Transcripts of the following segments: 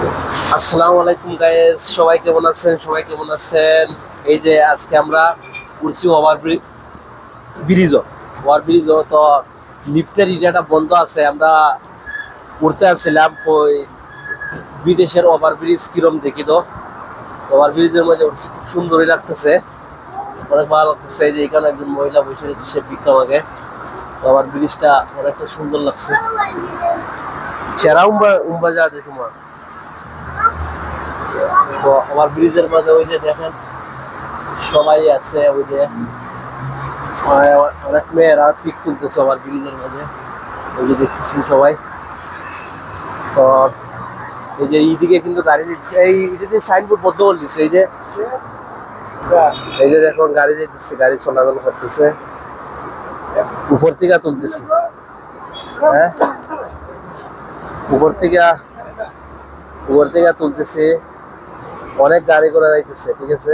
আসসালামু আলাইকুম গাইস, সবাই কেমন আছেন? এই যে আজকে আমরা উঠছি ওভার ব্রিজ তো লিফটের এরিয়াটা বন্ধ আছে। আমরা উঠতে আসছিলাম ওই বিদেশের ওভারব্রিজ কিরম দেখি তো ওভারব্রিজের মধ্যে উঠছি, খুব সুন্দরই লাগতেছে, অনেক ভালো লাগতেছে। এই যে এখানে একজন মহিলা বসে রয়েছে, সে ভিক্ষা মাগে। ওভারব্রিজটা অনেকটা সুন্দর লাগছে। চেরা উম্বা যা দে সময় তো আমার ব্রিজের মাঝে ওই যে দেখেন সবাই আছে, ওই যে অনেক মেয়েরা পিক তুলতেছে আমার ব্রিজের মাঝে, ওই যে দেখতেছি সবাই। তো এই যে এইদিকে কিন্তু গাড়ি দিচ্ছে, এই এটাতে সাইনবোর্ড বদ্ধ করে দিচ্ছে। এই যে দেখুন গাড়ি যেতেছে, গাড়ি চলাচল করতেছে, উপর থেকে তুলতেছি। হ্যাঁ, উপর থেকে তুলতেছে, অনেক গাড়ি ঘোড়া যাইতেছে। ঠিক আছে,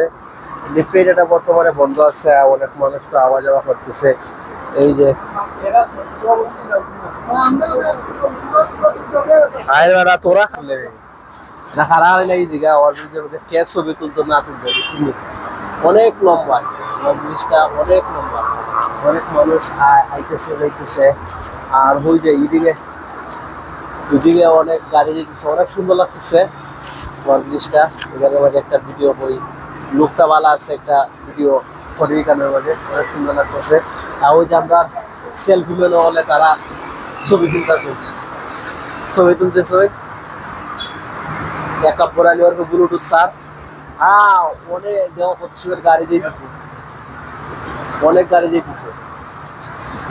লিফ্টের এটা বর্তমানে বন্ধ আছে, অনেক মানুষ তো আওয়া যাওয়া করতেছে। এই যে আয়রা তোরা খালে না খারা হইলে এই দিকে আমার ব্রিজের মধ্যে কে ছবি তুলতো না তুলতো তুমি, অনেক লম্বা আমার ব্রিজটা, অনেক লম্বা, অনেক মানুষ আইতেছে যাইতেছে। আর ওই যে এদিকে অনেক গাড়ি যেতেছে, অনেক সুন্দর লাগতেছে আমার ব্রিজটা। এখানের মাঝে একটা ভিডিও করি, লোকটা ভালো আছে, একটা ভিডিও করি এখানের মাঝে, অনেক সুন্দর লাগতেছে। আর ওই যে আমরা সেলফি মেনে হলে তারা ছবি তুলতেছে এক কাপ পরালি ওর ব্লুটুথ স্যার। হ্যাঁ, অনেক দেওয়া পঁচিশের গাড়ি যেতেছে, অনেক গাড়ি যেতেছে।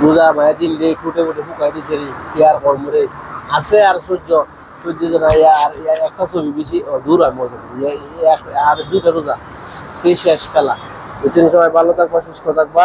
রোজা ভাই দিন রে ফুটে ফুটে ফুকাই দিছে রে, কি আর কর্মরে আছে। আর সূর্য আর একটা ছবি বেশি দূর হয় মজা, আর দুইটা রোজা এই শেষ খেলা। সবাই ভালো থাকবা, সুস্থ থাকবা।